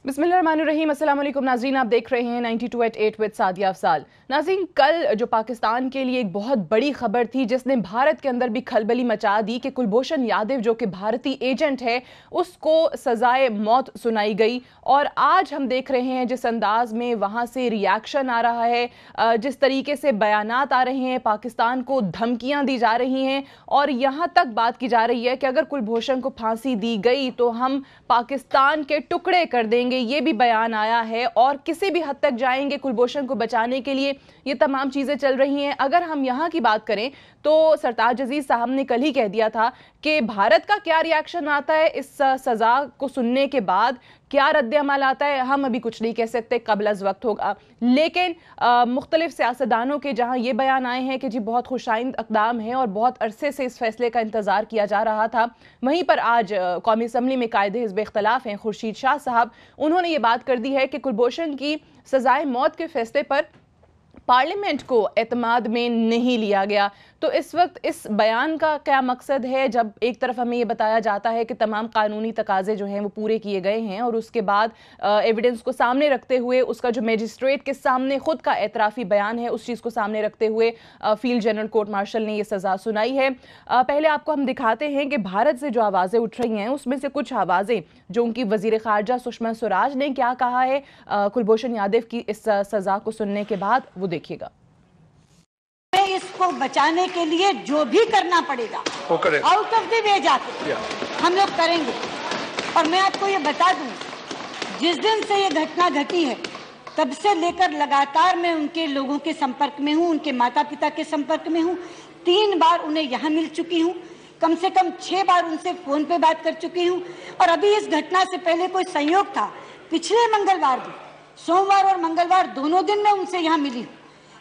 बिस्मिल्लाहिर्रहमानिर्रहीम। अस्सलाम वालेकुम नाज़रीन, आप देख रहे हैं 92@8 विद सादिया अफसाल। नाज़रीन, कल जो पाकिस्तान के लिए एक बहुत बड़ी खबर थी जिसने भारत के अंदर भी खलबली मचा दी कि कुलभूषण यादव जो कि भारतीय एजेंट है उसको सजाए मौत सुनाई गई। और आज हम देख रहे हैं जिस अंदाज में वहाँ से रिएक्शन आ रहा है, जिस तरीके से बयानात आ रहे हैं, पाकिस्तान को धमकियाँ दी जा रही हैं और यहाँ तक बात की जा रही है कि अगर कुलभूषण को फांसी दी गई तो हम पाकिस्तान के टुकड़े कर देंगे, ये भी बयान आया है। और किसी भी हद तक जाएंगे कुलभूषण को बचाने के लिए, ये तमाम चीज़ें चल रही हैं। अगर हम यहाँ की बात करें तो सरताज अजीज साहब ने कल ही कह दिया था कि भारत का क्या रिएक्शन आता है इस सज़ा को सुनने के बाद, क्या रद्द-ए-अमल आता है, हम अभी कुछ नहीं कह सकते, कबल अज़ वक्त होगा। लेकिन मुख्तलिफ सियासतदानों के जहाँ ये बयान आए हैं कि जी बहुत खुशाइंद इक़दाम है और बहुत अरसे से इस फैसले का इंतज़ार किया जा रहा था, वहीं पर आज कौमी असम्बली में कायदे हिज़्ब इख्तिलाफ़ हैं खुर्शीद शाह साहब, उन्होंने ये बात कर दी है कि कुलभूषण की सजाए मौत के फैसले पर पार्लियामेंट को एतमाद में नहीं लिया गया। तो इस वक्त इस बयान का क्या मकसद है, जब एक तरफ हमें ये बताया जाता है कि तमाम कानूनी तकाजे जो हैं वो पूरे किए गए हैं और उसके बाद एविडेंस को सामने रखते हुए उसका जो मजिस्ट्रेट के सामने खुद का एतराफ़ी बयान है उस चीज़ को सामने रखते हुए फील्ड जनरल कोर्ट मार्शल ने ये सज़ा सुनाई है। पहले आपको हम दिखाते हैं कि भारत से जो आवाज़ें उठ रही हैं उसमें से कुछ आवाज़ें जो उनकी वज़ीर ख़ारजा सुषमा स्वराज ने क्या कहा है कुलभूषण यादव की इस सज़ा को सुनने के बाद, वो देखिएगा। इसको बचाने के लिए जो भी करना पड़ेगा आउट ऑफ द वे जाके हम लोग करेंगे। और मैं आपको ये बता दूं, जिस दिन से ये घटना घटी है तब से लेकर लगातार मैं उनके लोगों के संपर्क में हूं, उनके माता पिता के संपर्क में हूं। 3 बार उन्हें यहाँ मिल चुकी हूं, कम से कम 6 बार उनसे फोन पे बात कर चुकी हूं। और अभी इस घटना से पहले कोई संयोग था, पिछले मंगलवार भी, सोमवार और मंगलवार दोनों दिन मैं उनसे यहाँ मिली हूँ।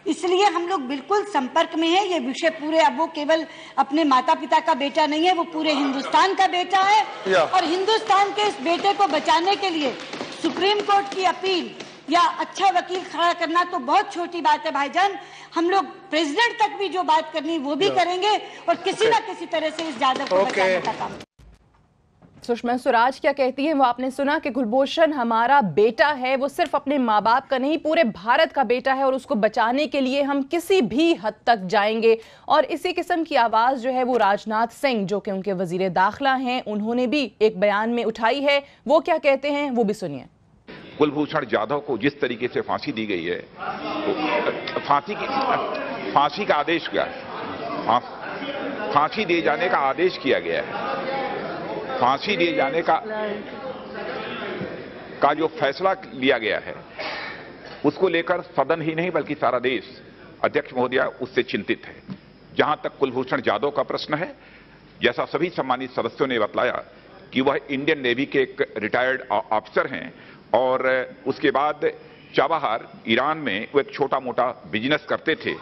इसलिए हम लोग बिल्कुल संपर्क में हैं। ये विषय पूरे, अब वो केवल अपने माता पिता का बेटा नहीं है, वो पूरे हिंदुस्तान का बेटा है। और हिंदुस्तान के इस बेटे को बचाने के लिए सुप्रीम कोर्ट की अपील या अच्छा वकील खड़ा करना तो बहुत छोटी बात है भाईजान। हम लोग प्रेसिडेंट तक भी जो बात करनी वो भी करेंगे और किसी न किसी तरह से इस यादव को बचाने का काम। सुषमा स्वराज क्या कहती हैं वो आपने सुना कि कुलभूषण हमारा बेटा है, वो सिर्फ अपने माँ बाप का नहीं पूरे भारत का बेटा है और उसको बचाने के लिए हम किसी भी हद तक जाएंगे। और इसी किस्म की आवाज़ जो है वो राजनाथ सिंह जो कि उनके वजीर दाखिला हैं, उन्होंने भी एक बयान में उठाई है। वो क्या कहते हैं वो भी सुनिए। कुलभूषण जाधव को जिस तरीके से फांसी दी गई है, तो फांसी का आदेश क्या है, फांसी दिए जाने का आदेश किया गया है। फांसी दिए जाने का जो फैसला लिया गया है उसको लेकर सदन ही नहीं बल्कि सारा देश, अध्यक्ष महोदया, उससे चिंतित है। जहां तक कुलभूषण जाधव का प्रश्न है, जैसा सभी सम्मानित सदस्यों ने बतलाया कि वह इंडियन नेवी के एक रिटायर्ड ऑफिसर हैं और उसके बाद चाबहार ईरान में वो एक छोटा मोटा बिजनेस करते थे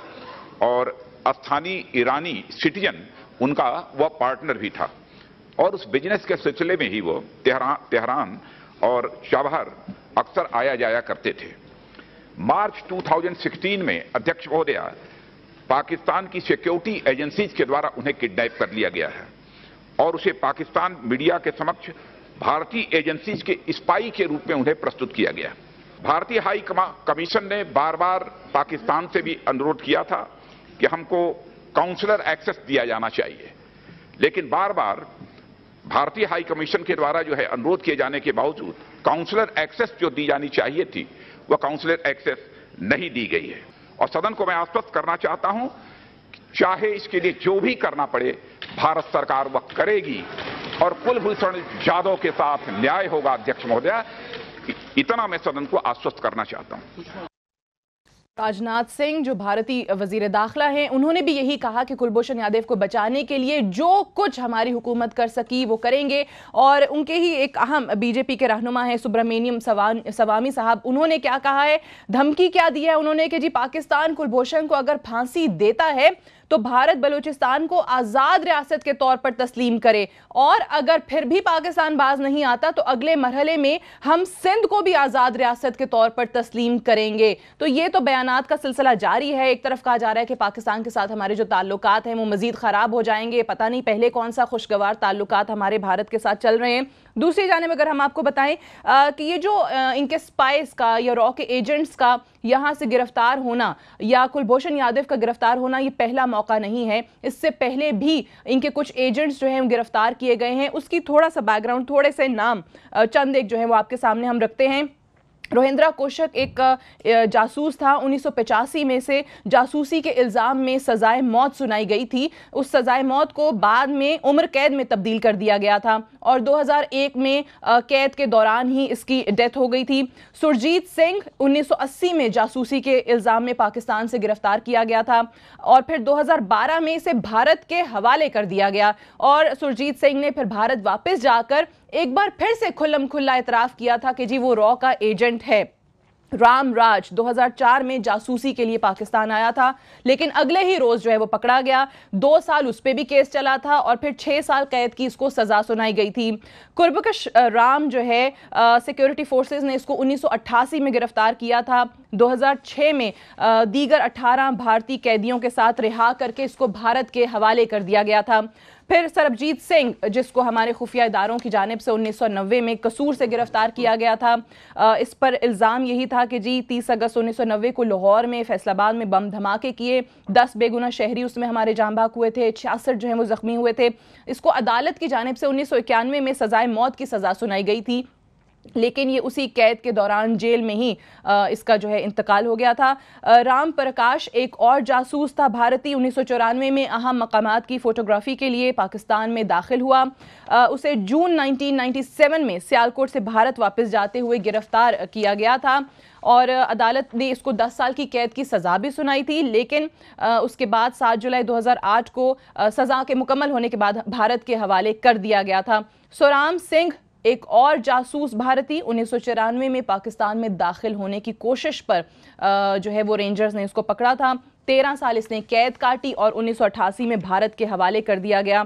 और स्थानीय ईरानी सिटीजन उनका वह पार्टनर भी था और उस बिजनेस के सिलसिले में ही वो तेहरान और चाबहार अक्सर आया जाया करते थे। मार्च 2016 में अध्यक्ष महोदया पाकिस्तान की सिक्योरिटी एजेंसीज के द्वारा उन्हें किडनैप कर लिया गया है और उसे पाकिस्तान मीडिया के समक्ष भारतीय एजेंसीज के स्पाई के रूप में उन्हें प्रस्तुत किया गया। भारतीय हाई कमीशन ने बार बार पाकिस्तान से भी अनुरोध किया था कि हमको काउंसलर एक्सेस दिया जाना चाहिए, लेकिन बार बार भारतीय हाई कमीशन के द्वारा जो है अनुरोध किए जाने के बावजूद काउंसलर एक्सेस जो दी जानी चाहिए थी वह काउंसलर एक्सेस नहीं दी गई है। और सदन को मैं आश्वस्त करना चाहता हूं, चाहे इसके लिए जो भी करना पड़े भारत सरकार वह करेगी और कुलभूषण जाधव के साथ न्याय होगा। अध्यक्ष महोदया, इतना मैं सदन को आश्वस्त करना चाहता हूं। राजनाथ सिंह जो भारतीय वजीर दाखिला हैं, उन्होंने भी यही कहा कि कुलभूषण यादव को बचाने के लिए जो कुछ हमारी हुकूमत कर सकी वो करेंगे। और उनके ही एक अहम बीजेपी के रहनुमा हैं सुब्रमण्यम स्वामी साहब, उन्होंने क्या कहा है, धमकी क्या दी है उन्होंने कि जी पाकिस्तान कुलभूषण को अगर फांसी देता है तो भारत बलूचिस्तान को आज़ाद रियासत के तौर पर तस्लीम करे, और अगर फिर भी पाकिस्तान बाज नहीं आता तो अगले मरहले में हम सिंध को भी आज़ाद रियासत के तौर पर तस्लीम करेंगे। तो ये तो बयानात का सिलसिला जारी है। एक तरफ कहा जा रहा है कि पाकिस्तान के साथ हमारे जो ताल्लुकात हैं वो मजीद ख़राब हो जाएंगे, पता नहीं पहले कौन सा खुशगवार ताल्लुकात हमारे भारत के साथ चल रहे हैं। दूसरी जानिब अगर हम आपको बताएं कि ये जो इनके स्पाइस का या रॉ के एजेंट्स का यहाँ से गिरफ्तार होना या कुलभूषण यादव का गिरफ्तार होना ये पहला मौका नहीं है। इससे पहले भी इनके कुछ एजेंट्स जो हैं गिरफ्तार किए गए हैं। उसकी थोड़ा सा बैकग्राउंड, थोड़े से नाम चंद एक जो है वो आपके सामने हम रखते हैं। रोहिंद्रा कोशक एक जासूस था। 1985 में से जासूसी के इल्ज़ाम में सजाए मौत सुनाई गई थी। उस सजाए मौत को बाद में उम्र कैद में तब्दील कर दिया गया था और 2001 में कैद के दौरान ही इसकी डेथ हो गई थी। सुरजीत सिंह 1980 में जासूसी के इल्ज़ाम में पाकिस्तान से गिरफ्तार किया गया था और फिर 2012 में इसे भारत के हवाले कर दिया गया और सुरजीत सिंह ने फिर भारत वापस जाकर एक बार फिर से खुल्लम खुल्ला इतराफ़ किया था कि जी वो रॉ का एजेंट है। राम राज 2004 में जासूसी के लिए पाकिस्तान आया था, लेकिन अगले ही रोज जो है वो पकड़ा गया। 2 साल उस पर भी केस चला था और फिर 6 साल कैद की इसको सजा सुनाई गई थी। कुर्बकश राम जो है सिक्योरिटी फोर्सेस ने इसको 1988 में गिरफ्तार किया था। 2006 में दीगर 18 भारतीय कैदियों के साथ रिहा करके इसको भारत के हवाले कर दिया गया था। फिर सरबजीत सिंह, जिसको हमारे खुफिया इदारों की जानिब से 1990 में कसूर से गिरफ्तार किया गया था। इस पर इल्ज़ाम यही था कि जी 30 अगस्त 1990 को लाहौर में, फैसलाबाद में बम धमाके किए, 10 बेगुनाह शहरी उसमें हमारे जान बाक हुए थे, 66 जो है वो ज़ख्मी हुए थे। इसको अदालत की जानिब से 1991 में सजाए मौत की सज़ा सुनाई गई थी, लेकिन ये उसी कैद के दौरान जेल में ही इसका जो है इंतकाल हो गया था। राम प्रकाश एक और जासूस था भारतीय। 1994 में अहम मकामात की फ़ोटोग्राफ़ी के लिए पाकिस्तान में दाखिल हुआ। उसे जून 1997 में सियालकोट से भारत वापस जाते हुए गिरफ्तार किया गया था और अदालत ने इसको 10 साल की कैद की सज़ा भी सुनाई थी, लेकिन उसके बाद 7 जुलाई 2008 को सज़ा के मुकम्मल होने के बाद भारत के हवाले कर दिया गया था। सोराम सिंह एक और जासूस भारतीय 1994 में पाकिस्तान में दाखिल होने की कोशिश पर जो है वो रेंजर्स ने इसको पकड़ा था। 13 साल इसने कैद काटी और 1988 में भारत के हवाले कर दिया गया।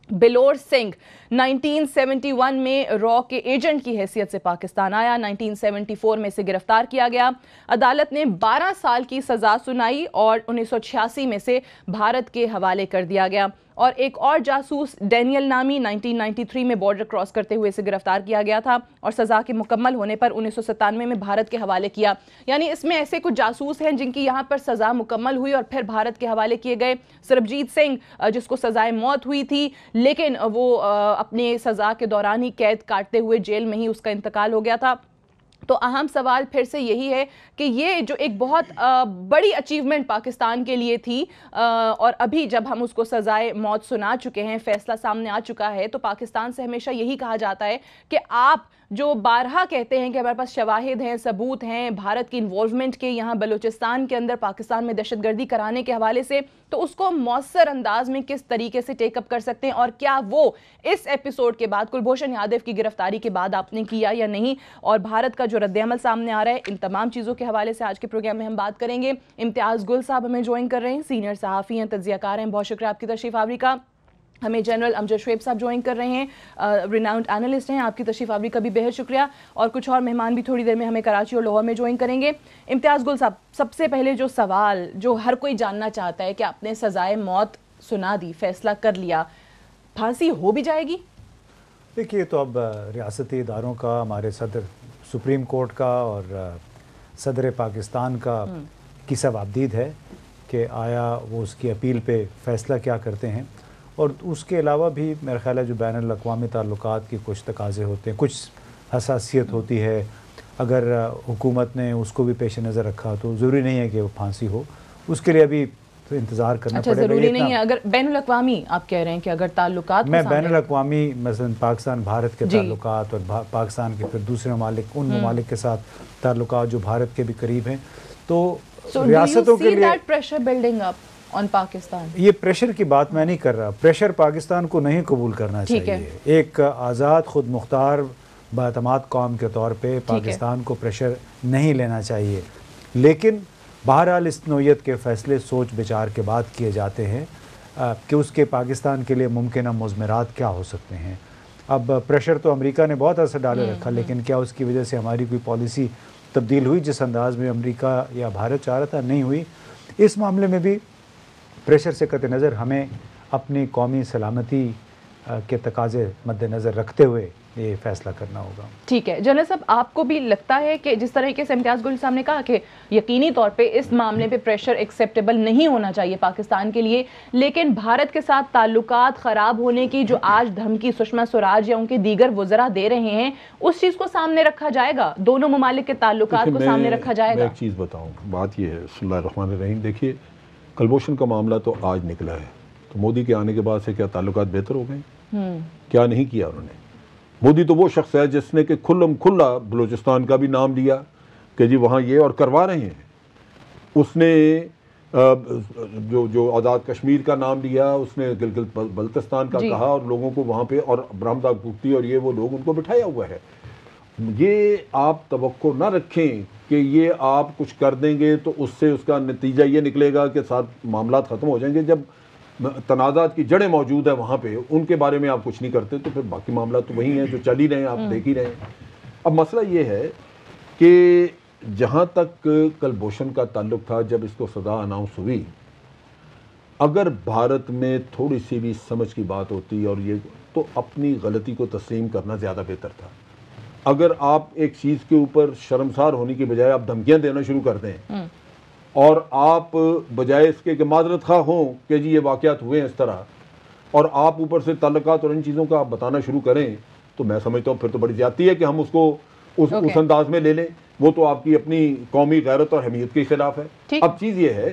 बिलोर सिंह 1971 में रॉ के एजेंट की हैसियत से पाकिस्तान आया। 1974 में से गिरफ्तार किया गया। अदालत ने 12 साल की सज़ा सुनाई और 1986 में से भारत के हवाले कर दिया गया। और एक और जासूस डैनियल नामी 1993 में बॉर्डर क्रॉस करते हुए इसे गिरफ्तार किया गया था और सज़ा के मुकम्मल होने पर 1997 में भारत के हवाले किया। यानी इसमें ऐसे कुछ जासूस हैं जिनकी यहाँ पर सज़ा मुकम्मल हुई और फिर भारत के हवाले किए गए। सरबजीत सिंह जिसको सज़ाए मौत हुई थी, लेकिन वो अपने सज़ा के दौरान ही कैद काटते हुए जेल में ही उसका इंतकाल हो गया था। तो अहम सवाल फिर से यही है कि ये जो एक बहुत बड़ी अचीवमेंट पाकिस्तान के लिए थी और अभी जब हम उसको सज़ाए मौत सुना चुके हैं, फैसला सामने आ चुका है, तो पाकिस्तान से हमेशा यही कहा जाता है कि आप जो बारहा कहते हैं कि हमारे पास शवाहिद हैं, सबूत हैं भारत की इन्वॉल्वमेंट के यहाँ बलूचिस्तान के अंदर पाकिस्तान में दहशतगर्दी कराने के हवाले से, तो उसको मौसर अंदाज में किस तरीके से टेकअप कर सकते हैं और क्या वो इस एपिसोड के बाद, कुलभूषण यादव की गिरफ्तारी के बाद आपने किया या नहीं, और भारत का जो रद्द-ए-अमल सामने आ रहा है, इन तमाम चीज़ों के हवाले से आज के प्रोग्राम में हम बात करेंगे। इम्तियाज़ गुल साहब हमें ज्वाइन कर रहे हैं, सीनियर सहाफ़ी हैं, तज्ज़ियाकार हैं। बहुत शुक्रिया आपकी तशरीफ़ आवरी का। हमें जनरल अमजद शुएब साहब ज्वाइन कर रहे हैं, रिनाउंड एनालिस्ट हैं, आपकी तशरीफ़ आवरी का भी बेहद शुक्रिया। और कुछ और मेहमान भी थोड़ी देर में हमें कराची और लाहौर में ज्वाइन करेंगे। इम्तियाज़ गुल साहब, सबसे पहले जो सवाल जो हर कोई जानना चाहता है कि आपने सज़ाए मौत सुना दी, फैसला कर लिया, फांसी हो भी जाएगी? देखिए, तो अब रियासती इदारों का, हमारे सदर सुप्रीम कोर्ट का और सदर पाकिस्तान का की सवाबदीद है कि आया वो उसकी अपील पे फ़ैसला क्या करते हैं। और उसके अलावा भी मेरा ख़्याल है जो बैनुल अक़वामी ताल्लुकात की कुछ तकाज़े होते हैं, कुछ हसासियत होती है, अगर हुकूमत ने उसको भी पेश नज़र रखा तो ज़रूरी नहीं है कि वो फांसी हो, उसके लिए अभी तो इंतज़ार करना पड़ेगा। ज़रूरी नहीं है, अगर बैनुल अक़वामी आप कह रहे हैं कि अगर ताल्लुकात, मैं बैनुल अक़वामी मसलन पाकिस्तान भारत के ताल्लुकात और पाकिस्तान के फिर दूसरे ममालिक, उन ममालिक के साथ ताल्लुकात जो भारत के भी करीब हैं, तो रियासतों के लिए pressure building up on Pakistan. ये प्रेशर की बात मैं नहीं कर रहा, प्रेशर पाकिस्तान को नहीं कबूल करना चाहिए। एक आज़ाद खुद मुख्तार बातमाद कौम के तौर पे पाकिस्तान को प्रेशर नहीं लेना चाहिए, लेकिन बहरहाल इस नौयत के फ़ैसले सोच विचार के बाद किए जाते हैं कि उसके पाकिस्तान के लिए मुमकिन मुज़मरात क्या हो सकते हैं। अब प्रेशर तो अमेरिका ने बहुत असर डाले रखा, लेकिन क्या उसकी वजह से हमारी कोई पॉलिसी तब्दील हुई जिस अंदाज में अमेरिका या भारत चाह रहा था? नहीं हुई। इस मामले में भी प्रेशर से कतई नज़र हमें अपनी कौमी सलामती के तकाज़े मद्देनज़र रखते हुए ये फैसला करना होगा। ठीक है जनरल साहब, आपको भी लगता है कि जिस तरीके से इम्तियाज़ गुल साहब ने कहा कि यकीनी तौर पे इस मामले पे प्रेशर एक्सेप्टेबल नहीं होना चाहिए पाकिस्तान के लिए, लेकिन भारत के साथ ताल्लुकात ख़राब होने की जो आज धमकी सुषमा स्वराज या उनके दीगर वज़रा दे रहे हैं, उस चीज़ को सामने रखा जाएगा? दोनों ममालिक के ताल्लुकात को सामने रखा जाएगा? मैं एक चीज़ बताऊँ, बात यह है, बिस्मिल्लाहिर्रहमानिर्रहीम, देखिए कुलभूषण का मामला तो आज निकला है, तो मोदी के आने के बाद से क्या ताल्लुकात बेहतर हो गए? क्या नहीं किया उन्होंने? मोदी तो वो शख्स है जिसने कि खुल्लम खुल्ला बलूचिस्तान का भी नाम लिया कि जी वहाँ ये और करवा रहे हैं। उसने जो आज़ाद कश्मीर का नाम लिया, उसने गिलगित बल्तिस्तान का कहा और लोगों को वहाँ पे, और ब्रह्मदा गुप्ती और ये वो लोग उनको बिठाया हुआ है। ये आप तवक्को ना रखें कि ये आप कुछ कर देंगे तो उससे उसका नतीजा ये निकलेगा कि साथ मामला ख़त्म हो जाएंगे। जब तनाज़ात की जड़ें मौजूद है वहाँ पे, उनके बारे में आप कुछ नहीं करते तो फिर बाकी मामला तो वही है जो चल ही रहे हैं, आप देख ही रहे हैं। अब मसला ये है कि जहाँ तक कुलभूषण का ताल्लुक था, जब इसको सज़ा अनाउंस हुई, अगर भारत में थोड़ी सी भी समझ की बात होती और ये, तो अपनी गलती को तस्लीम करना ज़्यादा बेहतर था। अगर आप एक चीज़ के ऊपर शर्मसार होने की बजाय आप धमकियाँ देना शुरू कर दें और आप बजाय इसके कि माजरत खा हों कि जी ये वाक़यात हुए हैं इस तरह, और आप ऊपर से ताल्लुकात और इन चीज़ों का आप बताना शुरू करें, तो मैं समझता हूँ फिर तो बड़ी ज़्यादती है कि हम उसको उस अंदाज में ले लें। वो तो आपकी अपनी कौमी गैरत और हमीयत के खिलाफ है। अब चीज़ ये है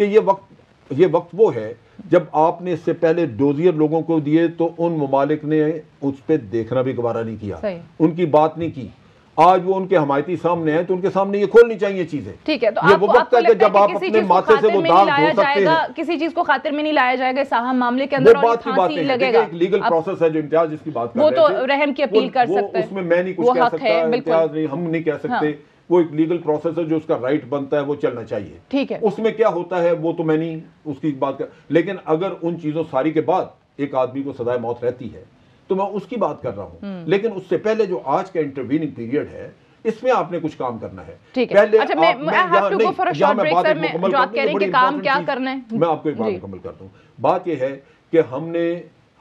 कि ये वक्त वो है जब आपने इससे पहले डोजियर लोगों को दिए तो उन ममालिक ने उस पर देखना भी गवारा नहीं किया, उनकी बात नहीं की। आज वो उनके हमायती सामने है तो उनके सामने ये खोलनी चाहिए चीजें। ठीक है, तो ये वो वक्त है कि जब आप अपने माथे से वो दाग धो सकते हैं। किसी चीज को खातिर में नहीं लाया जाएगा इस अहम मामले के अंदर, और फांसी लगेगा। एक लीगल प्रोसेस है जो इम्तियाज जिसकी बात कर रहे थे, वो तो रहम की अपील कर सकते हैं, उसमें मैं नहीं कुछ कह सकता, इम्तियाज नहीं, हम नहीं कह सकते। वो एक लीगल प्रोसेस है जो उसका राइट बनता है, वो चलना चाहिए। ठीक है, उसमें क्या होता है वो तो मैं नहीं उसकी बात कर, लेकिन अगर उन चीजों सारी के बाद एक आदमी को सजाए मौत रहती है तो मैं उसकी बात कर रहा हूँ। लेकिन उससे पहले जो आज का इंटरवीनिंग पीरियड है, इसमें आपने कुछ काम करना है। पहले अच्छा, मैं have to go for a short break sir, मैं जो आप कह रहे हैं कि काम क्या करना है, मैं आपको एक बात मुकम्मल करता हूँ। बात यह है कि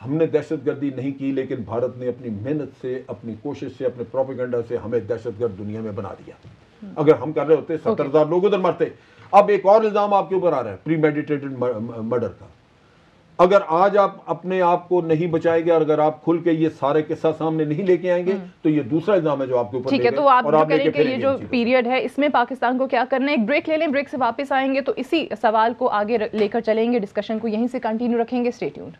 हमने दहशतगर्दी नहीं की, लेकिन भारत ने अपनी मेहनत से, अपनी कोशिश से, अपने प्रोपेगेंडा से हमें दहशतगर्द दुनिया में बना दिया। अगर हम कर रहे होते 70,000 लोग उधर मरते। अब एक और इल्जाम आपके ऊपर आ रहा है प्रीमेडिटेटेड मर्डर का। अगर आज आप अपने आप को नहीं बचाएंगे और अगर आप खुल के ये सारे किस्सा सामने नहीं लेके आएंगे तो ये दूसरा इल्जाम है जो आपके ऊपर। ठीक है, तो आप जो करें कि ये जो पीरियड है इसमें पाकिस्तान को क्या करना है। एक ब्रेक ले लें, ब्रेक से वापस आएंगे तो इसी सवाल को आगे लेकर चलेंगे, डिस्कशन को यहीं से कंटिन्यू रखेंगे। Stay tuned.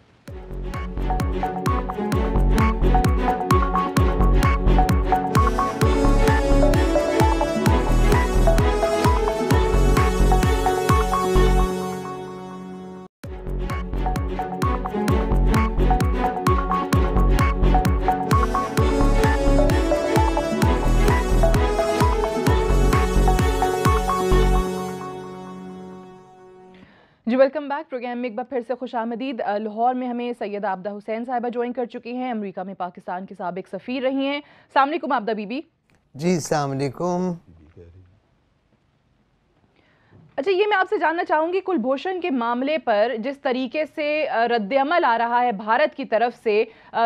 जी वेलकम बैक। प्रोग्राम में एक बार फिर से खुशामदीद। लाहौर में हमें सैयदा आबदा हुसैन साहिबा ज्वाइन कर चुकी हैं, अमेरिका में पाकिस्तान के साबिक सफ़ीर रही हैं। अस्सलाम वालेकुम आबदा बीबी। जी अस्सलाम वालेकुम। अच्छा, ये मैं आपसे जानना चाहूँगी, कुलभूषण के मामले पर जिस तरीके से रद्द-ए-अमल आ रहा है भारत की तरफ से,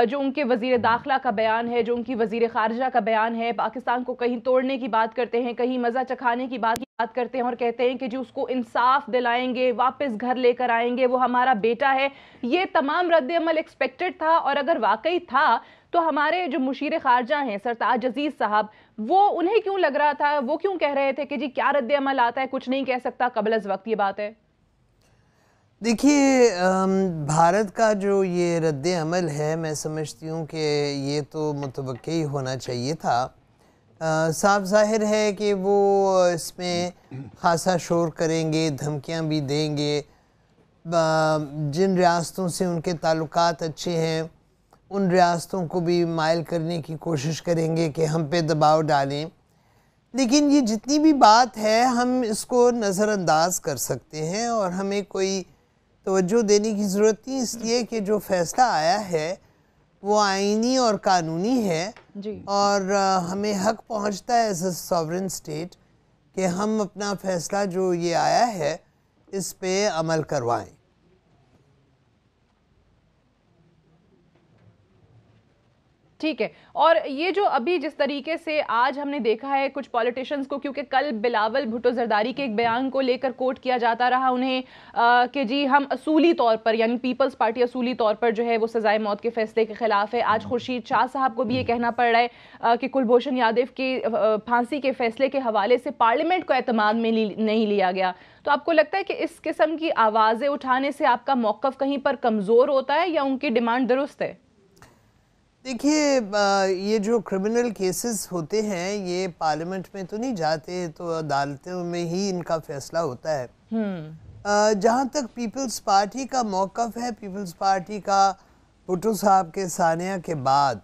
जो उनके वज़ीर दाखिला का बयान है, जो उनकी वज़ीर ख़ारिजा का बयान है, पाकिस्तान को कहीं तोड़ने की बात करते हैं, कहीं मज़ा चखाने की बात करते हैं और कहते हैं कि जी उसको इंसाफ दिलाएंगे, वापस घर लेकर आएंगे, वो हमारा बेटा है। ये तमाम रद्द-ए-अमल एक्सपेक्टेड था, और अगर वाकई था तो हमारे जो मुशीर ख़ारजा हैं सरताज अजीज़ साहब, वो उन्हें क्यों लग रहा था, वो क्यों कह रहे थे कि जी क्या रद्द-ए-अमल आता है, कुछ नहीं कह सकता कबल अज़ वक्त ये बात है। देखिए, भारत का जो ये रद्द-ए-अमल है, मैं समझती हूँ कि ये तो मुतवक्की ही होना चाहिए था। साफ ज़ाहिर है कि वो इसमें खासा शोर करेंगे, धमकियाँ भी देंगे। जिन रियासतों से उनके ताल्लुकात अच्छे हैं उन रियासतों को भी माइल करने की कोशिश करेंगे कि हम पे दबाव डालें। लेकिन ये जितनी भी बात है हम इसको नज़रअंदाज कर सकते हैं और हमें कोई तवज्जो देने की ज़रूरत नहीं, इसलिए कि जो फ़ैसला आया है वो आईनी और कानूनी है जी। और हमें हक पहुंचता है एज अ सॉवरेन स्टेट कि हम अपना फ़ैसला जो ये आया है इस पे अमल करवाएं। ठीक है। और ये जो अभी जिस तरीके से आज हमने देखा है कुछ पॉलिटिशियंस को, क्योंकि कल बिलावल भुट्टो जरदारी के एक बयान को लेकर कोट किया जाता रहा उन्हें कि जी हम असूली तौर पर, यानी पीपल्स पार्टी असूली तौर पर जो है वो सजाए मौत के फैसले के खिलाफ है। आज खुर्शीद शाह साहब को भी ये कहना पड़ रहा है कि कुलभूषण यादव के फांसी के फैसले के हवाले से पार्लियामेंट को एतमाद में नहीं लिया गया। तो आपको लगता है कि इस किस्म की आवाज़ें उठाने से आपका मौक़िफ़ कहीं पर कमज़ोर होता है या उनकी डिमांड दुरुस्त है? देखिए, ये जो क्रिमिनल केसेस होते हैं ये पार्लियामेंट में तो नहीं जाते, तो अदालतों में ही इनका फैसला होता है। जहाँ तक पीपल्स पार्टी का मौक़िफ़ है, पीपल्स पार्टी का भुट्टो साहब के सानिया के बाद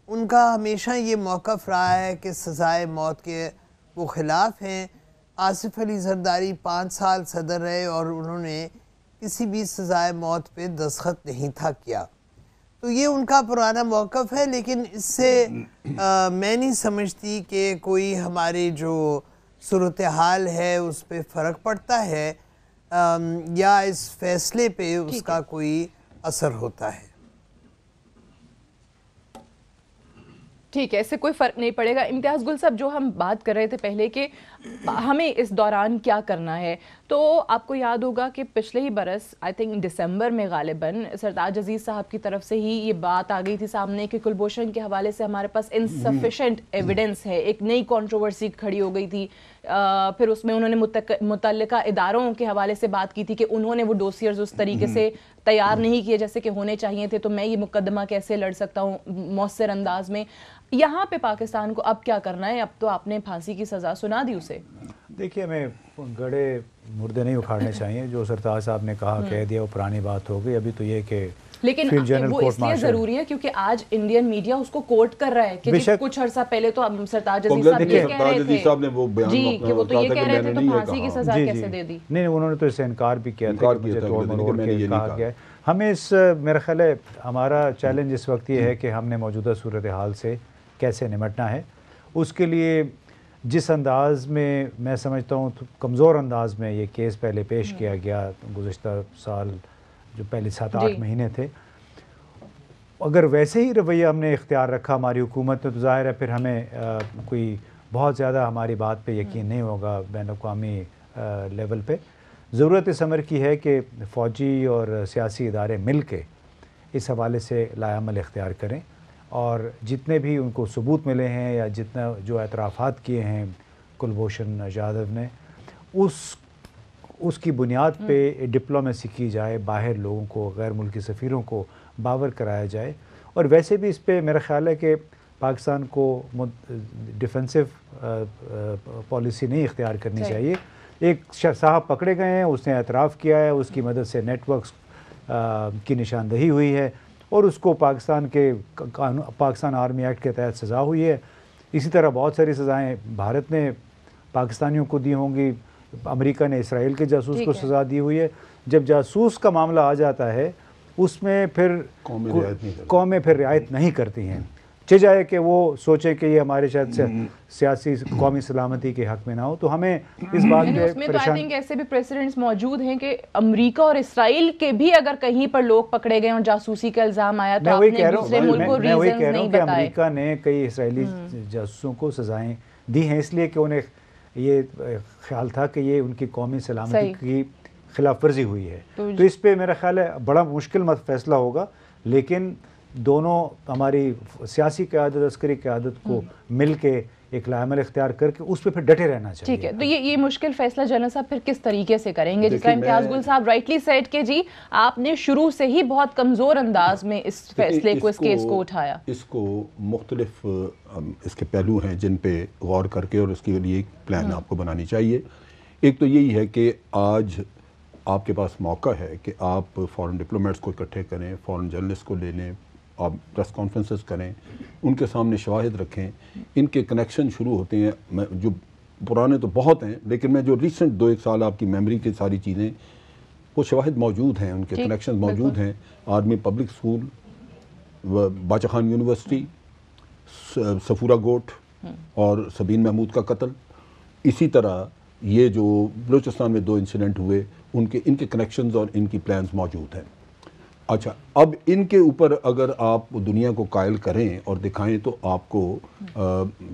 उनका हमेशा ये मौक़िफ़ रहा है कि सज़ाए मौत के वो ख़िलाफ़ हैं। आसिफ अली जरदारी 5 साल सदर रहे और उन्होंने किसी भी सज़ाए मौत पे दस्तखत नहीं था किया, तो ये उनका पुराना मौक़िफ़ है। लेकिन इससे मैं नहीं समझती कि कोई हमारी जो सूरत हाल है उस पर फ़र्क पड़ता है या इस फैसले पे उसका कोई असर होता है। ठीक है, इससे कोई फ़र्क नहीं पड़ेगा। इम्तियाज़ गुल साहब, जो हम बात कर रहे थे पहले कि हमें इस दौरान क्या करना है, तो आपको याद होगा कि पिछले ही बरस आई थिंक दिसंबर में गालिबन सरताज अजीज़ साहब की तरफ से ही ये बात आ गई थी सामने कि कुलभूषण के हवाले से हमारे पास इनसफिशेंट एविडेंस है। एक नई कंट्रोवर्सी खड़ी हो गई थी। फिर उसमें उन्होंने मुतल्लिका इदारों के हवाले से बात की थी कि उन्होंने वो डोसियर्स उस तरीके से तैयार नहीं किए जैसे कि होने चाहिए थे, तो मैं ये मुकदमा कैसे लड़ सकता हूँ मौसर अंदाज में। यहाँ पे पाकिस्तान को अब क्या करना है? अब तो आपने फांसी की सज़ा सुना दी उसे। देखिए, हमें गड़े मुर्दे नहीं उखाड़ने चाहिए। जो सरताज साहब ने कहा कह दिया, वो पुरानी बात हो गई। अभी तो ये कि लेकिन वो इसलिए ज़रूरी है क्योंकि आज इंडियन मीडिया उसको कोट कर रहा है कि कुछ अर्सा पहले तो सरताज अजीज साहब ये कह रहे थे जी कि वो तो ये कह रहे थे, तो फांसी की सज़ा कैसे दे दी? नहीं, उन्होंने तो इससे इनकार भी किया था, मुझे तोड़ मरोड़ के कहा गया है। हमें इस मेरा ख्याल है हमारा चैलेंज इस वक्त ये है कि हमने मौजूदा सूरत हाल से कैसे निमटना है। उसके लिए जिस अंदाज़ में मैं समझता हूँ कमज़ोर अंदाज़ में ये केस पहले पेश किया गया गुज़िश्ता साल, जो पहले 7-8 महीने थे, अगर वैसे ही रवैया हमने इख्तियार रखा हमारी हुकूमत ने, तो ज़ाहिर है फिर हमें कोई बहुत ज़्यादा हमारी बात पे यकीन नहीं होगा बैन-अक़वामी लेवल पे। ज़रूरत इस अमर की है कि फ़ौजी और सियासी इदारे मिल के इस हवाले से लाएअमल इख्तियार करें और जितने भी उनको सबूत मिले हैं या जितना जो एतराफ़ात किए हैं कुलभूषण यादव ने, उसकी बुनियाद पे डिप्लोमेसी की जाए, बाहर लोगों को, गैर मुल्की सफ़ीरों को बावर कराया जाए। और वैसे भी इस पे मेरा ख़्याल है कि पाकिस्तान को डिफेंसिव पॉलिसी नहीं इख्तियार करनी चाहिए। एक साहब पकड़े गए हैं, उसने एतराफ़ किया है, उसकी मदद से नेटवर्क्स की निशानदही हुई है और उसको पाकिस्तान आर्मी एक्ट के तहत सज़ा हुई है। इसी तरह बहुत सारी सज़ाएँ भारत ने पाकिस्तानियों को दी होंगी, अमेरिका ने इसराइल के जासूस को सज़ा दी हुई है। जब जासूस का मामला आ जाता है उसमें फिर कौमें फिर रियायत नहीं करती हैं, चाहे कि वो सोचे कि ये हमारे शायद से सियासी कौमी सलामती के हक में ना हो। तो हमें इस बात में उसमें तो आई थिंक ऐसे भी प्रेसिडेंट्स मौजूद हैं कि अमेरिका और इसराइल के भी अगर कहीं पर लोग पकड़े गए और जासूसी का इल्ज़ाम आया तो आपने दूसरे मुल्क को रीजंस नहीं बताए। अमेरिका ने कई इसराइली जासूसों को सजाएं दी हैं इसलिए कि उन्हें ये ख्याल था कि ये उनकी कौमी सलामती की खिलाफ वर्जी हुई है। तो इस पे मेरा ख्याल है बड़ा मुश्किल फैसला होगा, लेकिन दोनों हमारी सियासी क़यादत, अस्करी क़यादत को मिल के एक लाएअमल इख्तियार करके उस पर फिर डटे रहना चाहिए। ठीक है, तो ये मुश्किल फैसला जनरल साहब फिर किस तरीके से करेंगे? जिसका इम्तियाज़ गुल साहब राइटली सेड के जी आपने शुरू से ही बहुत कमज़ोर अंदाज में इस फैसले को, इस केस को उठाया। इसको मुख्तलिफ इसके पहलू हैं जिन पे गौर करके और उसके लिए एक प्लान आपको बनानी चाहिए। एक तो यही है कि आज आपके पास मौका है कि आप फॉरेन डिप्लोमेट्स को इकट्ठे करें, फॉरेन जर्नलिस्ट को ले लें, आप प्रेस कॉन्फ्रेंसेस करें, उनके सामने शवाहिद रखें इनके कनेक्शन शुरू होते हैं, जो पुराने तो बहुत हैं, लेकिन मैं जो रिसेंट 2-1 साल आपकी मेमोरी की सारी चीज़ें, वो शवाहिद मौजूद हैं, उनके कनेक्शन मौजूद हैं। आर्मी पब्लिक स्कूल, बाचा खान यूनिवर्सिटी, सफूरा गोट और सबीन महमूद का कत्ल, इसी तरह ये जो बलूचिस्तान में 2 इंसिडेंट हुए, इनके कनेक्शंस और इनकी प्लान्स मौजूद हैं। अच्छा, अब इनके ऊपर अगर आप दुनिया को कायल करें और दिखाएं तो आपको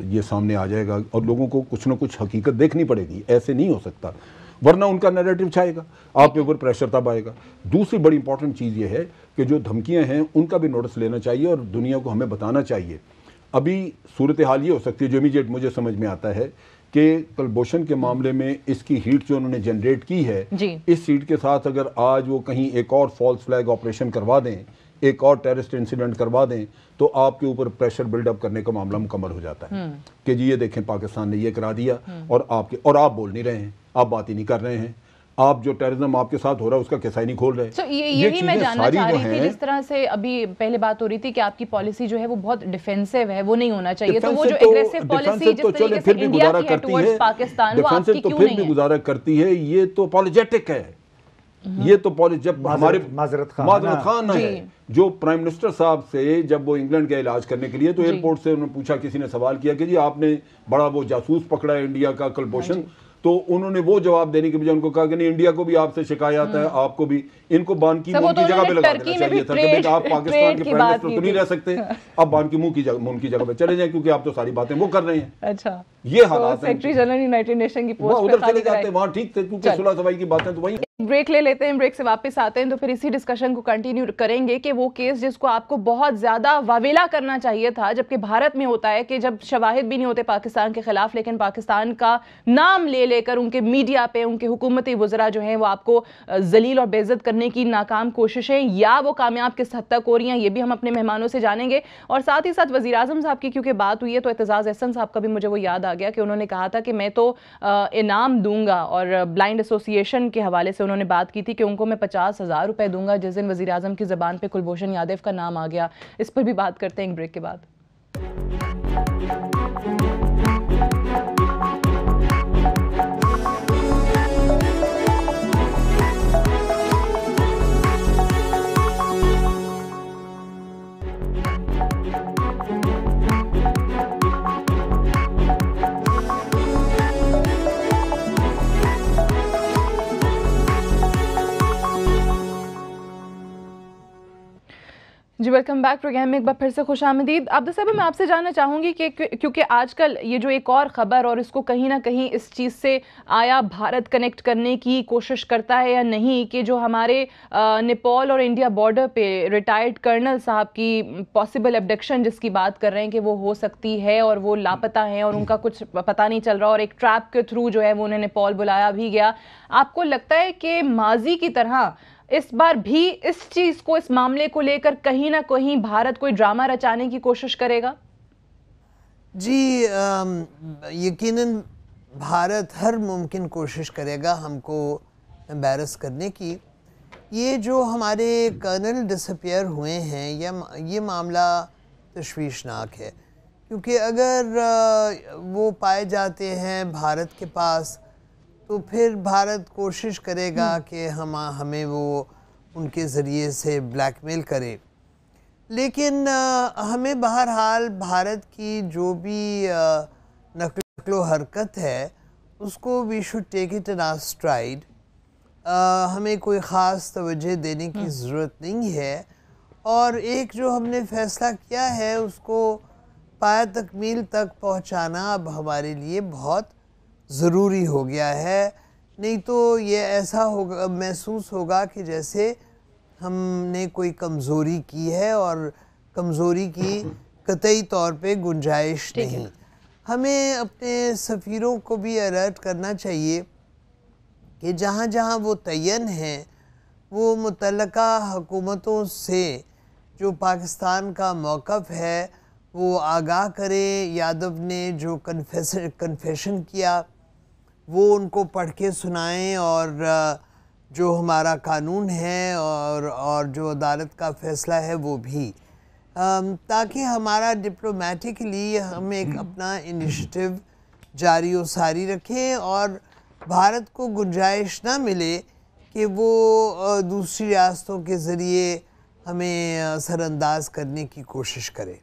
ये सामने आ जाएगा और लोगों को कुछ ना कुछ हकीकत देखनी पड़ेगी। ऐसे नहीं हो सकता, वरना उनका नैरेटिव छाएगा, आप पे ऊपर प्रेशर तब आएगा। दूसरी बड़ी इंपॉर्टेंट चीज़ ये है कि जो धमकियां हैं उनका भी नोटिस लेना चाहिए और दुनिया को हमें बताना चाहिए। अभी सूरत हाल ये हो सकती है, जो इमीडिएट मुझे समझ में आता है कि कुलभूषण के मामले में इसकी हीट जो उन्होंने जनरेट की है, इस हीट के साथ अगर आज वो कहीं एक और फॉल्स फ्लैग ऑपरेशन करवा दें, एक और टेररिस्ट इंसिडेंट करवा दें, तो आपके ऊपर प्रेशर बिल्डअप करने का मामला मुकम्मल हो जाता है कि जी ये देखें पाकिस्तान ने ये करा दिया और आप बोल नहीं रहे हैं, आप बात ही नहीं कर रहे हैं, आप जो टेररिज्म आपके साथ हो रहा है उसका किस्सा ही नहीं खोल रहे। यही मैं जानना चाह रही थी, जिस तरह से अभी पहले बात हो रही थी कि आपकी पॉलिसी जो है वो बहुत डिफेंसिव है, वो नहीं होना चाहिए, तो वो जो एग्रेसिव पॉलिसी जिस तरीके से इंडिया की है टुवर्ड्स पाकिस्तान, वो आपकी क्यों नहीं है? गुजारा करती है, ये तो पॉलिटिक है, ये तो जब हमारे माजरत खान है जो प्राइम मिनिस्टर साहब से जब वो इंग्लैंड गए इलाज करने के लिए, तो एयरपोर्ट से उन्होंने पूछा, किसी ने सवाल किया कि जी आपने बड़ा वो जासूस पकड़ा है इंडिया का कुलभूषण, तो उन्होंने वो जवाब देने के बजाय उनको कहा कि नहीं, इंडिया को भी आपसे शिकायत है, आपको भी, इनको बान की मून की जगह पे लगा देना चाहिए था कि आप पाकिस्तान के प्राइम मिनिस्टर तो नहीं रह सकते, आप बान की मून की जगह पे चले जाएं, क्योंकि आप तो सारी बातें वो कर रहे हैं। अच्छा, ये हालात हैं, सेक्रेटरी जनरल यूनाइटेड नेशन की पोस्ट पे उधर चले जाते हैं, वहां ठीक थे, क्योंकि सुलह सफाई की बातें तो वही। ब्रेक ले लेते हैं, ब्रेक से वापस आते हैं तो फिर इसी डिस्कशन को कंटिन्यू करेंगे कि वो केस जिसको आपको बहुत ज्यादा वावेला करना चाहिए था, जबकि भारत में होता है कि जब शवाहिद भी नहीं होते पाकिस्तान के खिलाफ, लेकिन पाकिस्तान का नाम ले लेकर उनके मीडिया पे उनके हुकूमती वज़रा जो हैं वो आपको जलील और बेइज्जत करने की नाकाम कोशिशें या वो कामयाब किस हद तक हो रही हैं, ये भी हम अपने मेहमानों से जानेंगे। और साथ ही साथ वज़ीर आज़म साहब की क्योंकि बात हुई है, तो एतजाज़ एहसन साहब का भी मुझे वो याद आ गया कि उन्होंने कहा था कि मैं तो इनाम दूंगा, और ब्लाइंड एसोसिएशन के हवाले से उन्होंने बात की थी कि उनको मैं 50,000 रुपए दूंगा जिस दिन वज़ीर आज़म की ज़बान पे कुलभूषण यादव का नाम आ गया। इस पर भी बात करते हैं एक ब्रेक के बाद। जी वेलकम बैक प्रोग्राम में एक बार फिर से खुशामदीद। अब्दुल साहब, मैं आपसे जानना चाहूँगी कि क्योंकि आजकल ये जो एक और ख़बर, और इसको कहीं ना कहीं इस चीज़ से आया भारत कनेक्ट करने की कोशिश करता है या नहीं, कि जो हमारे नेपाल और इंडिया बॉर्डर पे रिटायर्ड कर्नल साहब की पॉसिबल एब्डक्शन जिसकी बात कर रहे हैं कि वो हो सकती है और वो लापता हैं और उनका कुछ पता नहीं चल रहा, और एक ट्रैप के थ्रू जो है वो उन्हें नेपाल बुलाया भी गया। आपको लगता है कि माजी की तरह इस बार भी इस चीज को, इस मामले को लेकर कहीं ना कहीं भारत कोई ड्रामा रचाने की कोशिश करेगा? जी यकीनन भारत हर मुमकिन कोशिश करेगा हमको एम्बैरस करने की। ये जो हमारे कर्नल डिसअपियर हुए हैं, ये मामला तशवीशनाक है, क्योंकि अगर वो पाए जाते हैं भारत के पास, तो फिर भारत कोशिश करेगा कि हमें वो उनके ज़रिए से ब्लैकमेल करे। लेकिन हमें बहरहाल भारत की जो भी नकलो हरकत है उसको we should take it in our stride. हमें कोई ख़ास तवज्जो देने की ज़रूरत नहीं है, और एक जो हमने फ़ैसला किया है उसको पाया तकमील तक पहुंचाना अब हमारे लिए बहुत ज़रूरी हो गया है। नहीं तो ये ऐसा होगा, महसूस होगा कि जैसे हमने कोई कमज़ोरी की है, और कमज़ोरी की कतई तौर पे गुंजाइश नहीं। हमें अपने सफ़ीरों को भी अलर्ट करना चाहिए कि जहाँ जहाँ वो तयन हैं, वो मुतल्लका हुकूमतों से जो पाकिस्तान का मौक़िफ़ है वो आगाह करें। यादव ने जो कन्फेशन किया वो उनको पढ़ के सुनाएं, और जो हमारा कानून है और जो अदालत का फ़ैसला है वो भी। ताकि हमारा डिप्लोमेटिकली हम एक अपना इनिशिएटिव जारी व सारी रखें और भारत को गुंजाइश ना मिले कि वो दूसरी रियासतों के ज़रिए हमें सरअंदाज करने की कोशिश करे।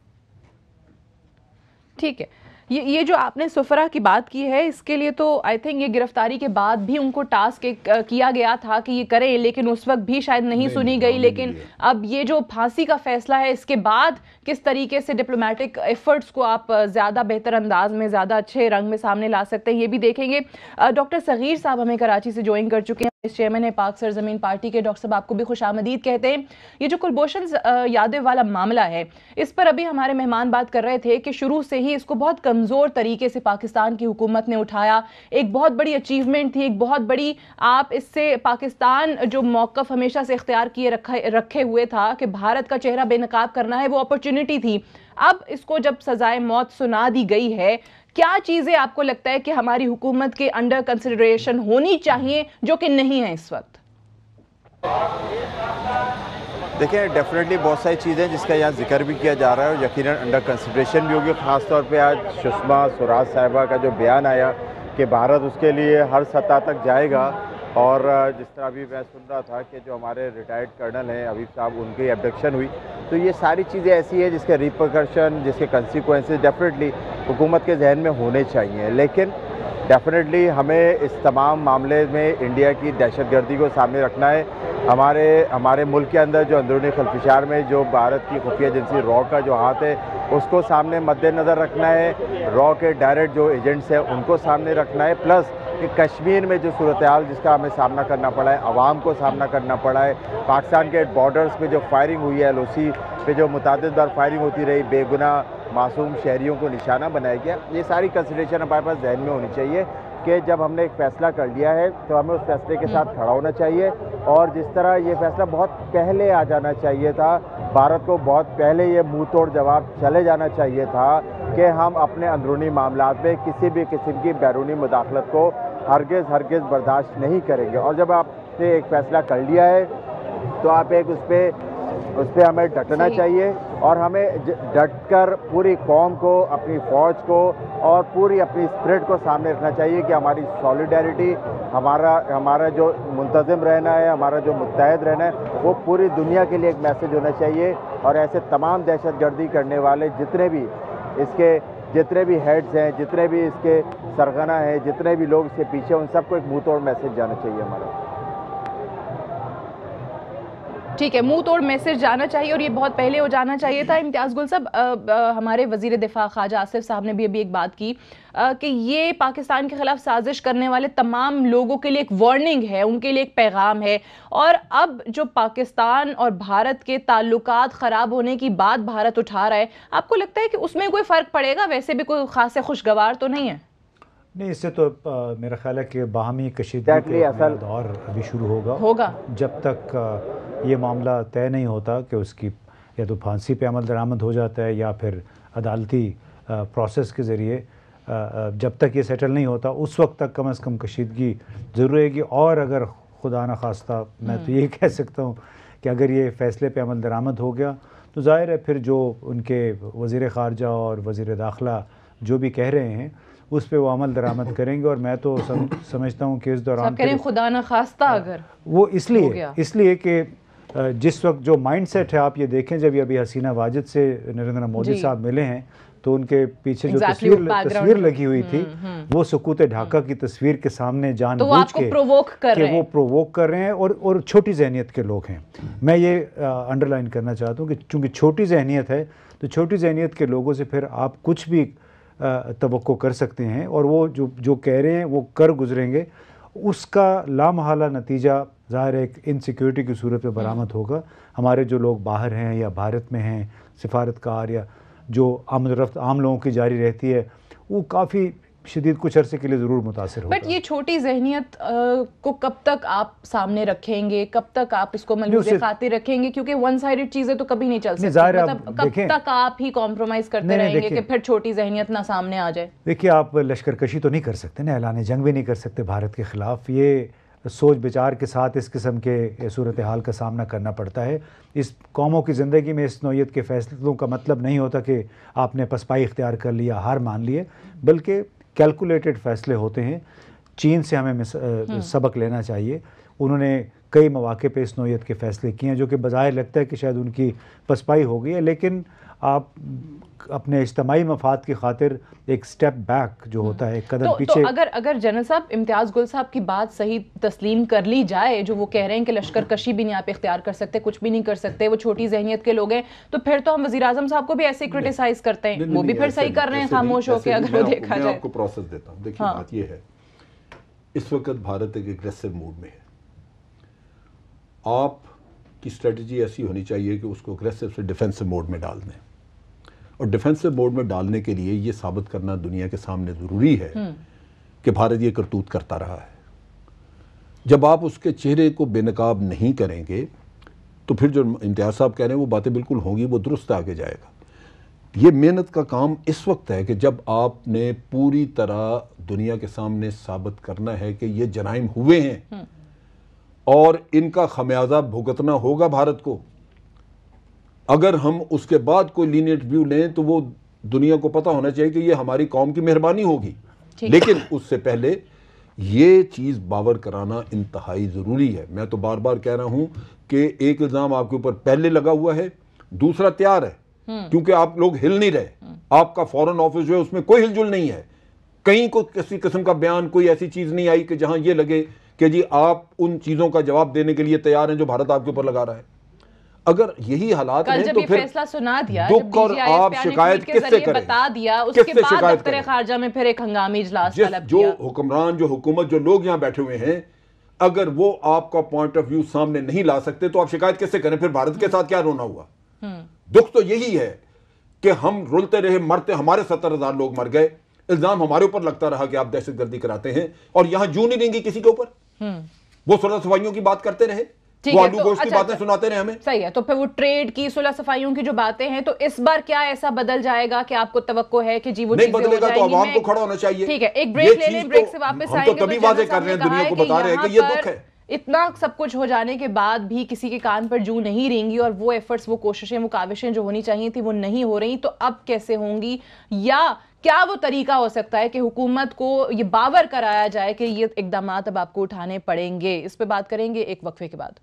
ठीक है, ये जो आपने सुफरा की बात की है, इसके लिए तो आई थिंक ये गिरफ्तारी के बाद भी उनको टास्क किया गया था कि ये करें, लेकिन उस वक्त भी शायद नहीं सुनी गई। लेकिन अब ये जो फांसी का फैसला है, इसके बाद किस तरीके से डिप्लोमेटिक एफर्ट्स को आप ज़्यादा बेहतर अंदाज में, ज़्यादा अच्छे रंग में सामने ला सकते हैं, ये भी देखेंगे। डॉक्टर सगीर साहब हमें कराची से ज्वाइन कर चुके हैं, चेयरमैन है पाक सरजमीन पार्टी के। डॉक्टर साहब आपको भी खुशामदीद कहते हैं। ये जो कुलभूषण यादव वाला मामला है, इस पर अभी हमारे मेहमान बात कर रहे थे कि शुरू से ही इसको बहुत कमज़ोर तरीके से पाकिस्तान की हुकूमत ने उठाया। एक बहुत बड़ी अचीवमेंट थी, एक बहुत बड़ी, आप इससे पाकिस्तान जो मौक़िफ़ हमेशा से इख्तियार किए रखे हुए था कि भारत का चेहरा बेनकाब करना है, वो अपॉर्चुनिटी थी। अब इसको जब सजाए मौत सुना दी गई है, क्या चीज़ें आपको लगता है कि हमारी हुकूमत के अंडर कंसिडरेशन होनी चाहिए जो कि नहीं है इस वक्त? देखिए, डेफिनेटली बहुत सारी चीज़ें जिसका यहाँ जिक्र भी किया जा रहा है और यकीनन अंडर कंसिडरेशन भी होगी। ख़ासतौर पे आज सुषमा स्वराज साहिबा का जो बयान आया कि भारत उसके लिए हर सतह तक जाएगा, और जिस तरह अभी मैं सुन रहा था कि जो हमारे रिटायर्ड कर्नल हैं हबीब साहब, उनकी एब्डक्शन हुई, तो ये सारी चीज़ें ऐसी है जिसके रिपरकशन, जिसके कंसिक्वेंसेस डेफिनेटली हुकूमत के जहन में होने चाहिए। लेकिन डेफिनेटली हमें इस तमाम मामले में इंडिया की दहशतगर्दी को सामने रखना है। हमारे मुल्क के अंदर जो अंदरूनी खलफिशार में जो भारत की खुफिया एजेंसी रॉ का जो हाथ है, उसको सामने मद्देनज़र रखना है। रॉ के डायरेक्ट जो एजेंट्स हैं उनको सामने रखना है। प्लस कि कश्मीर में जो सूरत हाल जिसका हमें सामना करना पड़ा है, आवाम को सामना करना पड़ा है, पाकिस्तान के बॉर्डर्स पे जो फायरिंग हुई है, LOC पे जो मुतादिद बार फायरिंग होती रही, बेगुनाह मासूम शहरियों को निशाना बनाया गया, ये सारी कंसिडरेशन हमारे पास जहन में होनी चाहिए कि जब हमने एक फ़ैसला कर लिया है तो हमें उस फैसले के साथ खड़ा होना चाहिए। और जिस तरह ये फैसला बहुत पहले आ जाना चाहिए था, भारत को बहुत पहले ये मुँह तोड़ जवाब चले जाना चाहिए था कि हम अपने अंदरूनी मामलात में किसी भी किस्म की बैरूनी मुदाखलत को हरगिज़ बर्दाश्त नहीं करेंगे। और जब आपने एक फ़ैसला कर लिया है तो आप एक उस पर हमें डटना चाहिए, और हमें डटकर पूरी कौम को, अपनी फ़ौज को और पूरी अपनी स्पिरिट को सामने रखना चाहिए कि हमारी सॉलिडारिटी, हमारा जो मुंतज़िम रहना है, हमारा जो मुत्तहद रहना है, वो पूरी दुनिया के लिए एक मैसेज होना चाहिए। और ऐसे तमाम दहशतगर्दी करने वाले जितने भी हेड्स हैं, जितने भी इसके सरगना हैं, जितने भी लोग इसके पीछे, उन सबको एक मुँह तोड़ मैसेज जाना चाहिए हमारा। ठीक है, मुंह तोड़ मैसेज जाना चाहिए, और ये बहुत पहले हो जाना चाहिए था। इम्तियाज़ गुल साहब, हमारे वज़ीर दिफा ख्वाजा आसिफ साहब ने भी अभी एक बात की कि ये पाकिस्तान के ख़िलाफ़ साजिश करने वाले तमाम लोगों के लिए एक वार्निंग है, उनके लिए एक पैगाम है। और अब जो पाकिस्तान और भारत के ताल्लुकात ख़राब होने की बात भारत उठा रहा है, आपको लगता है कि उसमें कोई फ़र्क पड़ेगा? वैसे भी कोई ख़ास खुशगवार तो नहीं है। नहीं, इससे तो मेरा ख्याल है कि बाहमी कशीदगी का दौर अभी शुरू होगा जब तक ये मामला तय नहीं होता कि उसकी या तो फांसी पे अमल दरामद हो जाता है या फिर अदालती प्रोसेस के ज़रिए, जब तक ये सेटल नहीं होता उस वक्त तक कम से कम कशीदगी ज़रूर रहेगी। और अगर खुदा न खास्ता, मैं तो यही कह सकता हूँ कि अगर ये फ़ैसले पे अमल दरामद हो गया तो ज़ाहिर है फिर जो उनके वज़ीर ख़ारजा और वज़ीर दाखिला जो भी कह रहे हैं उस पे वो अमल दरामद करेंगे। और मैं तो समझता हूँ कि इस दौरान खुदा न खास्ता अगर वो इसलिए कि जिस वक्त जो माइंडसेट है, आप ये देखें, जब अभी हसीना वाजिद से नरेंद्र मोदी साहब मिले हैं तो उनके पीछे जो तस्वीर लगी हुई थी वो सुकूत ढाका की तस्वीर के सामने जानबूझ के वो प्रोवोक कर रहे हैं और छोटी जहनियत के लोग हैं। मैं ये अंडरलाइन करना चाहता हूँ कि चूँकि छोटी जहनियत है तो छोटी जहनियत के लोगों से फिर आप कुछ भी तवक्को कर सकते हैं, और वो जो कह रहे हैं वो कर गुजरेंगे, उसका लामहला नतीजा ज़ाहिर एक इनसिक्योरिटी की सूरत में बरामद होगा। हमारे जो लोग बाहर हैं या भारत में हैं, सिफारतकार या जो आमद-ओ-रफ्त आम लोगों की जारी रहती है, वो काफ़ी शदीद कुछ अरसे के लिए ज़रूर मुतासिर होगा। बट ये छोटी जहनियत को कब तक आप सामने रखेंगे, कब तक आप इसको मलूज़े खातिर रखेंगे? क्योंकि वन साइडेड चीज़ें तो कभी नहीं चल सकती। मतलब कब तक आप ही कॉम्प्रोमाइज़ करते रहेंगे कि फिर छोटी जहनियत ना सामने आ जाए? देखिए, आप लश्कर कशी तो नहीं कर सकते ना, ऐलान जंग भी नहीं कर सकते भारत के ख़िलाफ़। ये सोच विचार के साथ इस किस्म के सूरत हाल का सामना करना पड़ता है। इस कौमों की ज़िंदगी में इस नौइयत के फ़ैसलों का मतलब नहीं होता कि आपने पसपाई इख्तियार कर लिया, हार मान लिए, बल्कि कैलकुलेटेड फ़ैसले होते हैं। चीन से हमें सबक लेना चाहिए। उन्होंने कई मौके पे इस नौइयत के फ़ैसले किए हैं जो कि बज़ाहिर लगता है कि शायद उनकी पसपाई हो गई है, लेकिन आप अपने इज्तमाही मफाद की खातिर एक स्टेप बैक जो होता है, एक कदम पीछे। तो अगर जनरल साहब इम्तियाज़ गुल साहब की बात सही तस्लीम कर ली जाए, जो वो कह रहे हैं कि लश्कर कशी भी नहीं आप इख्तियार कर सकते, कुछ भी नहीं कर सकते, वो छोटी जहनियत के लोग हैं, तो फिर तो हम वज़ीर आज़म साहब को भी ऐसे क्रिटिसाइज करते हैं, वो भी फिर सही कर रहे हैं खामोश होकर, अगर वो देखा जाए। आपको प्रोसेस देता हूँ। देखिए बात ये है, इस वक्त भारत एक एग्रेसिव मूड में है। आपकी स्ट्रेटजी ऐसी होनी चाहिए कि उसको एग्रेसिव से डिफेंसिव मोड में डाल दें, और डिफेंसिव मोड में डालने के लिए ये साबित करना दुनिया के सामने ज़रूरी है कि भारत ये करतूत करता रहा है। जब आप उसके चेहरे को बेनकाब नहीं करेंगे तो फिर जो इम्तियाज़ साहब कह रहे हैं वो बातें बिल्कुल होंगी, वो दुरुस्त आगे जाएगा। ये मेहनत का काम इस वक्त है कि जब आपने पूरी तरह दुनिया के सामने साबित करना है कि ये जराइम हुए हैं और इनका खमियाजा भुगतना होगा भारत को। अगर हम उसके बाद कोई लीनियंट व्यू लें तो वो दुनिया को पता होना चाहिए कि ये हमारी कौम की मेहरबानी होगी, लेकिन उससे पहले ये चीज़ बावर कराना इंतहाई ज़रूरी है। मैं तो बार बार कह रहा हूं कि एक इल्ज़ाम आपके ऊपर पहले लगा हुआ है, दूसरा तैयार है, क्योंकि आप लोग हिल नहीं रहे। आपका फॉरेन ऑफिस जो है उसमें कोई हिलजुल नहीं है, कहीं को किसी किस्म का बयान, कोई ऐसी चीज़ नहीं आई कि जहां ये लगे कि जी आप उन चीज़ों का जवाब देने के लिए तैयार हैं जो भारत आपके ऊपर लगा रहा है। अगर यही हालात हैं तो फिर फैसला सुना दिया, दुख और आप शिकायत किससे करें, बता दिया, उसके बाद दफ्तर खारजा में फिर एक हंगामी इजलास तलब किया। जो हुक्मरान, जो हुकूमत, जो लोग यहाँ बैठे हुए हैं, अगर वो आपका पॉइंट ऑफ व्यू सामने नहीं ला सकते तो आप शिकायत किससे करें? फिर भारत के साथ क्या रोना हुआ? दुख तो यही है कि हम रुलते रहे, मरते, हमारे 70,000 लोग मर गए, इल्जाम हमारे ऊपर लगता रहा कि आप दहशतगर्दी कराते हैं, और यहां जूं नहीं देंगे किसी के ऊपर। वो सुलह सफाइयों की बात करते रहे, वो आलू गोश्त की बातें सुनाते रहे हमें। सही है, तो फिर वो ट्रेड की, सुलह सफाइयों की जो बातें हैं, तो इस बार क्या ऐसा बदल जाएगा कि आपको तवक्को है कि जी वो नहीं बदलेगा? तो आवाम को खड़ा होना चाहिए। ठीक है, एक ब्रेक ले लें, ब्रेक से वापस आएंगे। हम तो तभी वाजे कर रहे हैं, दुनिया को बता रहे हैं कि ये दुख है। इतना सब कुछ हो जाने के बाद भी किसी के कान पर जूं नहीं रेंगी, और वो एफर्ट्स, वो कोशिशें, वो काविशें जो होनी चाहिए थी वो नहीं हो रही, तो अब कैसे होंगी? या क्या वो तरीका हो सकता है कि हुकूमत को ये बावर कराया जाए कि ये इकदाम अब आपको उठाने पड़ेंगे? इस पे बात करेंगे एक वक्फे के बाद।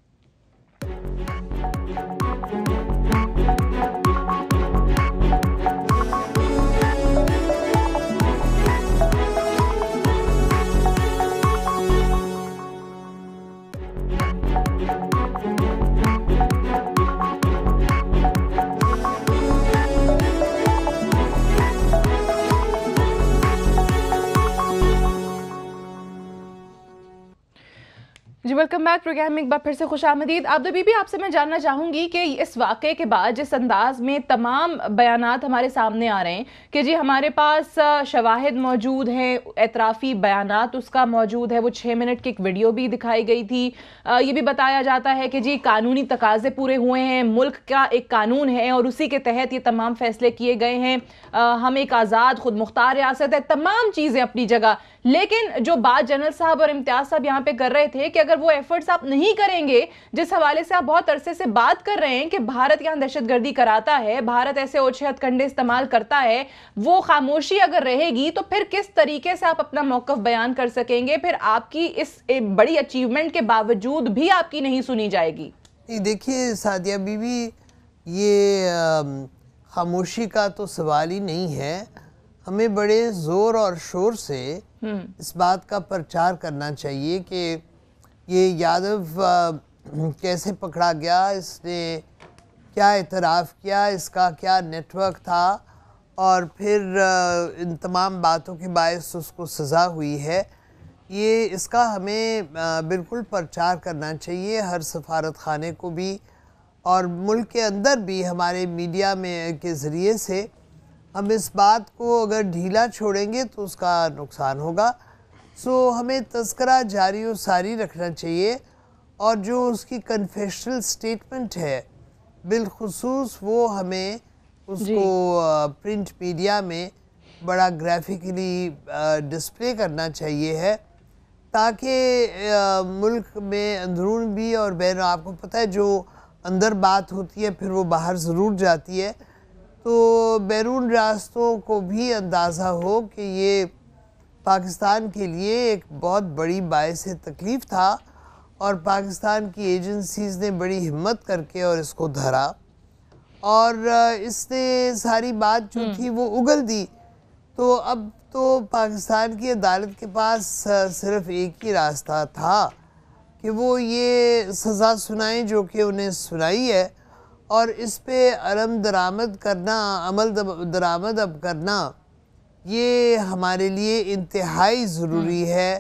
जी वेलकम बैक प्रोग्राम में एक बार फिर से खुशामदीद। आबदा बीबी, आपसे मैं जानना चाहूँगी कि इस वाक़े के बाद जिस अंदाज में तमाम बयानात हमारे सामने आ रहे हैं कि जी हमारे पास शवाहिद मौजूद हैं, एतराफ़ी बयानात उसका मौजूद है, वो 6 मिनट की एक वीडियो भी दिखाई गई थी, ये भी बताया जाता है कि जी कानूनी तकाजे पूरे हुए हैं, मुल्क का एक कानून है और उसी के तहत ये तमाम फैसले किए गए हैं, हम एक आज़ाद खुद मुख्तार रियासत है, तमाम चीज़ें अपनी जगह। लेकिन जो बात जनरल साहब और इम्तियाज़ साहब यहाँ पे कर रहे थे कि अगर वो एफर्ट्स आप नहीं करेंगे, जिस हवाले से आप बहुत अरसे से बात कर रहे हैं कि भारत यहाँ दहशतगर्दी कराता है, भारत ऐसे ओछे हथकंडे इस्तेमाल करता है, वो खामोशी अगर रहेगी तो फिर किस तरीके से आप अपना मौक़िफ़ बयान कर सकेंगे? फिर आपकी इस बड़ी अचीवमेंट के बावजूद भी आपकी नहीं सुनी जाएगी। देखिए सादिया बीबी, ये खामोशी का तो सवाल ही नहीं है। हमें बड़े ज़ोर और शोर से इस बात का प्रचार करना चाहिए कि ये यादव कैसे पकड़ा गया, इसने क्या इतराफ़ किया, इसका क्या नेटवर्क था, और फिर इन तमाम बातों के बायस उसको सज़ा हुई है। ये इसका हमें बिल्कुल प्रचार करना चाहिए, हर सफारत खाने को भी और मुल्क के अंदर भी हमारे मीडिया में के ज़रिए से। हम इस बात को अगर ढीला छोड़ेंगे तो उसका नुकसान होगा। सो हमें तज़किरा जारी और सारी रखना चाहिए, और जो उसकी कन्फेशनल स्टेटमेंट है बिलखुसूस वो हमें उसको प्रिंट मीडिया में बड़ा ग्राफिकली डिस्प्ले करना चाहिए है, ताकि मुल्क में अंदरून भी और बैरून, आपको पता है जो अंदर बात होती है फिर वो बाहर ज़रूर जाती है, तो बैरून रियासतों को भी अंदाज़ा हो कि ये पाकिस्तान के लिए एक बहुत बड़ी बायस तकलीफ़ था और पाकिस्तान की एजेंसीज़ ने बड़ी हिम्मत करके और इसको धरा और इसने सारी बात जो थी वो उगल दी। तो अब तो पाकिस्तान की अदालत के पास सिर्फ एक ही रास्ता था कि वो ये सज़ा सुनाएं जो कि उन्हें सुनाई है, और इस पे अमल दरामद अब करना ये हमारे लिए इंतहाई ज़रूरी है,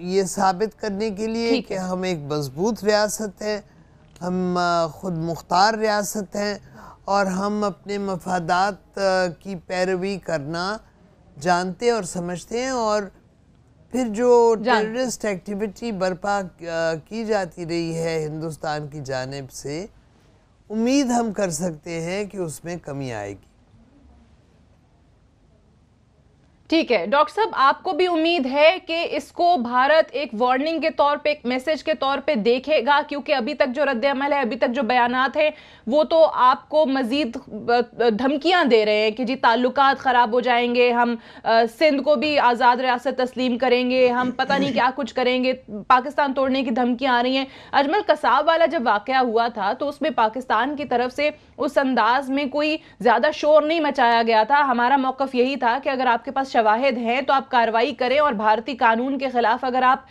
ये साबित करने के लिए कि हम एक मजबूत रियासत हैं, हम ख़ुद मुख्तार रियासत हैं और हम अपने मफादात की पैरवी करना जानते और समझते हैं। और फिर जो टेररिस्ट एक्टिविटी बर्पा की जाती रही है हिंदुस्तान की जानिब से, उम्मीद हम कर सकते हैं कि उसमें कमी आएगी। ठीक है डॉक्टर साहब, आपको भी उम्मीद है कि इसको भारत एक वार्निंग के तौर पे, एक मैसेज के तौर पे देखेगा, क्योंकि अभी तक जो रद्द अमल है, अभी तक जो बयानात हैं वो तो आपको मजीद धमकियां दे रहे हैं कि जी ताल्लुकात ख़राब हो जाएंगे, हम सिंध को भी आज़ाद रियासत तस्लीम करेंगे, हम पता नहीं क्या कुछ करेंगे, पाकिस्तान तोड़ने की धमकियां आ रही हैं। अजमल कसाब वाला जब वाक़या हुआ था तो उसमें पाकिस्तान की तरफ से उस अंदाज में कोई ज़्यादा शोर नहीं मचाया गया था। हमारा मौक़िफ़ यही था कि अगर आपके पास शवाहिद हैं तो आप कार्रवाई करें और भारतीय कानून के खिलाफ अगर आप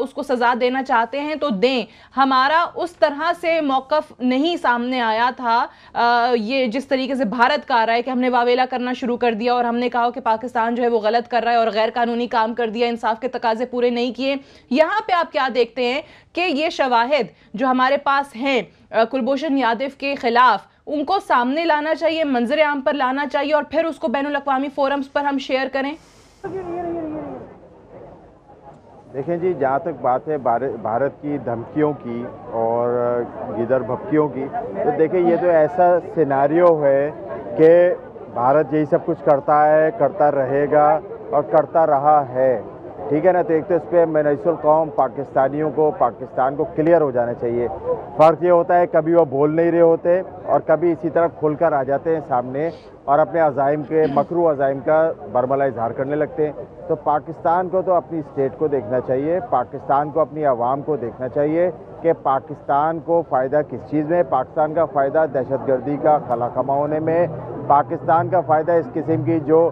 उसको सजा देना चाहते हैं तो दें। हमारा उस तरह से मौक़िफ़ नहीं सामने आया था। ये जिस तरीके से भारत का आ रहा है कि हमने वावेला करना शुरू कर दिया और हमने कहा कि पाकिस्तान जो है वो गलत कर रहा है और गैर कानूनी काम कर दिया, इंसाफ के तकाजे पूरे नहीं किए। यहाँ पे आप क्या देखते हैं कि ये शवाहिद जो हमारे पास हैं कुलभूषण यादव के खिलाफ, उनको सामने लाना चाहिए, मंजर आम पर लाना चाहिए और फिर उसको बैनुल अक़वामी फोरम्स पर हम शेयर करें? देखें जी, जहाँ तक बात है भारत की धमकियों की और गिदर भपकियों की, तो देखें ये तो ऐसा सिनेरियो है कि भारत यही सब कुछ करता है, करता रहेगा और करता रहा है, ठीक है ना। तो एक तो इस पर मनसूल कौम पाकिस्तानियों को, पाकिस्तान को क्लियर हो जाना चाहिए। फ़र्क ये होता है कभी वो बोल नहीं रहे होते और कभी इसी तरह खुलकर आ जाते हैं सामने और अपने अज़ाइम के, मकरू अज़ाइम का बरमला इजहार करने लगते हैं। तो पाकिस्तान को तो अपनी स्टेट को देखना चाहिए, पाकिस्तान को अपनी आवाम को देखना चाहिए कि पाकिस्तान को फ़ायदा किस चीज़ में। पाकिस्तान का फ़ायदा दहशतगर्दी का खला खमाने में, पाकिस्तान का फ़ायदा इस किस्म की जो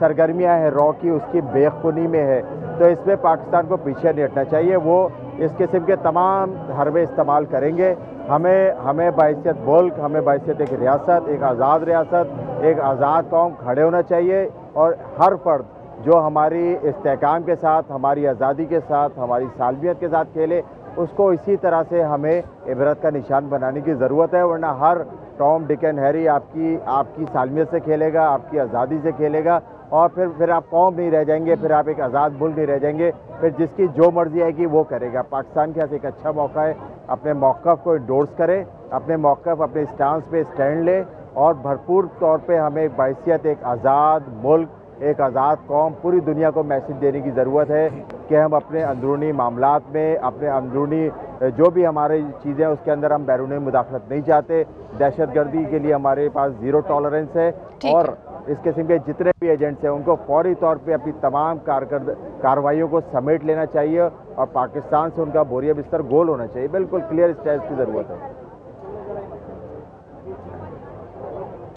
सरगर्मियाँ हैं रॉ की, उसकी बेखुनी में है। तो इसमें पाकिस्तान को पीछे नहीं हटना चाहिए। वो इस किस्म के तमाम हरबे इस्तेमाल करेंगे। हमें बाइसियत मुल्क, हमें बाइसियत एक रियासत, एक आज़ाद रियासत, एक आज़ाद कौम खड़े होना चाहिए और हर फर्द जो हमारी इस्तेहकाम के साथ, हमारी आज़ादी के साथ, हमारी सालमियत के साथ खेले, उसको इसी तरह से हमें इबरत का निशान बनाने की ज़रूरत है। वरना हर टॉम डिक एंड हैरी आपकी सालमियत से खेलेगा, आपकी आज़ादी से खेलेगा और फिर आप कौम नहीं रह जाएंगे, फिर आप एक आज़ाद मुल्क नहीं रह जाएंगे, फिर जिसकी जो मर्जी आएगी वो करेगा। पाकिस्तान के पास एक अच्छा मौका है, अपने मौक़िफ़ को इंडोर्स करें, अपने मौक़िफ़, अपने स्टांस पे स्टैंड ले और भरपूर तौर पे हमें एक बाइसियत, एक आज़ाद मुल्क, एक आज़ाद कौम, पूरी दुनिया को मैसेज देने की ज़रूरत है कि हम अपने अंदरूनी मामलात में, अपने अंदरूनी जो भी हमारी चीज़ें हैं उसके अंदर हम बैरूनी मुदाखलत नहीं चाहते। दहशतगर्दी के लिए हमारे पास ज़ीरो टॉलरेंस है और इस किस्म के जितने भी एजेंट्स हैं उनको फौरी तौर पे अपनी तमाम कार्रवाइयों को समेट लेना चाहिए और पाकिस्तान से उनका बोरिया बिस्तर गोल होना चाहिए। बिल्कुल क्लियर स्टैंड की ज़रूरत है।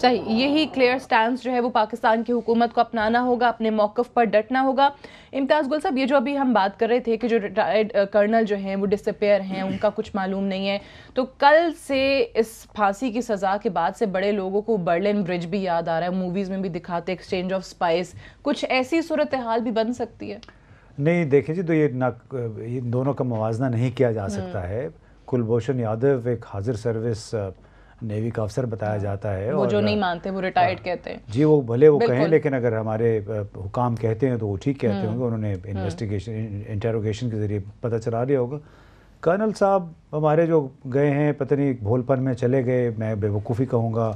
चाहिए यही क्लियर स्टैंस जो है वो पाकिस्तान की हुकूमत को अपनाना होगा, अपने मौक़िफ़ पर डटना होगा। इम्तियाज़ गुल साहब, ये जो अभी हम बात कर रहे थे कि जो रिटायर्ड कर्नल जो हैं वो डिसअपेयर हैं, उनका कुछ मालूम नहीं है, तो कल से इस फांसी की सज़ा के बाद से बड़े लोगों को बर्लिन ब्रिज भी याद आ रहा है, मूवीज़ में भी दिखाते, एक्सचेंज ऑफ स्पाइस, कुछ ऐसी सूरत हाल भी बन सकती है? नहीं देखिए जी, तो ये दोनों का मुवाजना नहीं किया जा सकता है। कुलभूषण यादव एक हाजिर सर्विस नेवी का अफसर बताया जाता है, वो जो नहीं मानते वो रिटायर्ड कहते हैं जी, वो भले वो कहें, लेकिन अगर हमारे हुकाम कहते हैं तो वो ठीक कहते होंगे। उन्होंने इन्वेस्टिगेशन, इंटेरोगेशन के ज़रिए पता चला लिया होगा कर्नल साहब हमारे जो गए हैं पता नहीं भोलपन में चले गए, मैं बेवकूफ़ी कहूँगा,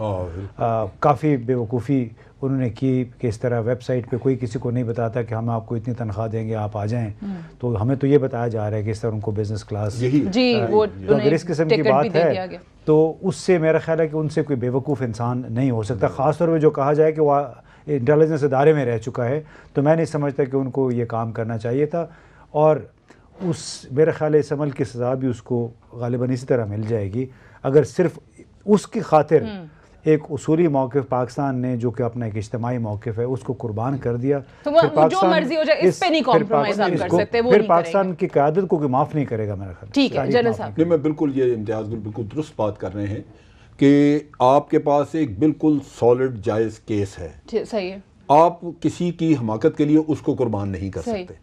काफ़ी बेवकूफ़ी उन्होंने की कि इस तरह वेबसाइट पे कोई किसी को नहीं बताता कि हम आपको इतनी तनख्वाह देंगे आप आ जाएं, तो हमें तो ये बताया जा रहा है कि इस तरह उनको बिजनेस क्लास तो अगर इस किस्म की बात है तो उससे मेरा ख्याल है कि उनसे कोई बेवकूफ़ इंसान नहीं हो सकता। ख़ासतौर पर जो कहा जाए कि वह इंटेलिजेंस इदारे में रह चुका है, तो मैं नहीं समझता कि उनको ये काम करना चाहिए था। और उस मेरा ख्याल है इस अमल की सज़ा भी उसको गालिबन इसी तरह मिल जाएगी अगर सिर्फ उसकी खातिर एक उसूली मौक़िफ़ पाकिस्तान ने जो कि अपना एक इज्तिमाई मौक़िफ़ है उसको कुर्बान कर दिया, तो वो जो मर्जी हो जाए इस पे नहीं कॉम्प्रोमाइज़ आप कर सकते, वो फिर नहीं पाकिस्तान की क़यादत को माफ़ नहीं करेगा मेरा ख्याल। ठीक है जनरल साहब, नहीं मैं बिल्कुल ये इम्तियाज़ बिल्कुल दुरुस्त बात कर रहे हैं कि आपके पास एक बिल्कुल सॉलिड जायज़ केस है, सही है, आप किसी की हमाकत के लिए उसको कुर्बान नहीं कर सकते।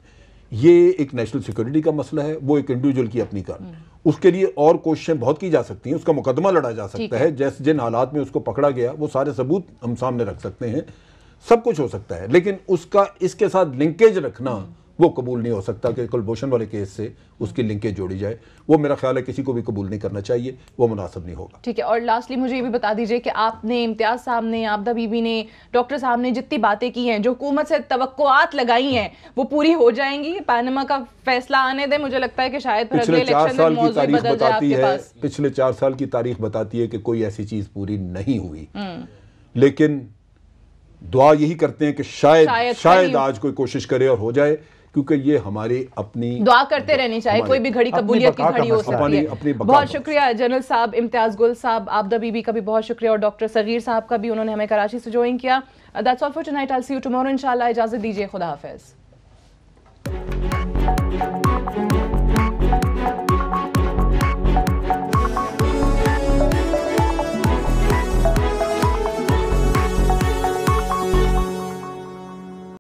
ये एक नेशनल सिक्योरिटी का मसला है, वो एक इंडिविजुअल की अपनी कर, उसके लिए और कोशिशें बहुत की जा सकती हैं, उसका मुकदमा लड़ा जा सकता है, जैसे जिन हालात में उसको पकड़ा गया वो सारे सबूत हम सामने रख सकते हैं, सब कुछ हो सकता है, लेकिन उसका इसके साथ लिंकेज रखना वो कबूल नहीं हो सकता कि कुलभूषण वाले केस से उसकी लिंकेज जोड़ी जाए, वो मेरा ख्याल है किसी को भी कबूल नहीं करना चाहिए, वो मुनासिब नहीं होगा। ठीक है, और लास्टली मुझे ये भी बता दीजिए कि आपने, इम्तियाज़ साहब ने, आबदा बीबी ने, डॉक्टर साहब ने जितनी बातें की हैं, जो हुकूमत से तवक्कुआत लगाई हैं, वो पूरी हो जाएंगी? पनामा का फैसला आने दें, मुझे लगता है कि शायद फिर अगले इलेक्शन में मौजूद बदल जाए आपके पास। पिछले 4 साल की तारीख बताती है कि कोई ऐसी चीज पूरी नहीं हुई, लेकिन दुआ यही करते हैं कि शायद आज कोई कोशिश करे और हो जाए, क्योंकि ये हमारी अपनी दुआ करते रहनी चाहिए, कोई भी घड़ी कबूलियत की घड़ी हो सकती है। बहुत शुक्रिया जनरल साहब, इम्तियाज़ गुल साहब, आबदा बीबी का भी बहुत शुक्रिया, और डॉक्टर सगीर साहब का भी, उन्होंने हमें कराची से ज्वाइन किया। That's all for tonight, I will see you tomorrow इंशाल्लाह। इजाज़त दीजिए, खुदा हाफिज़।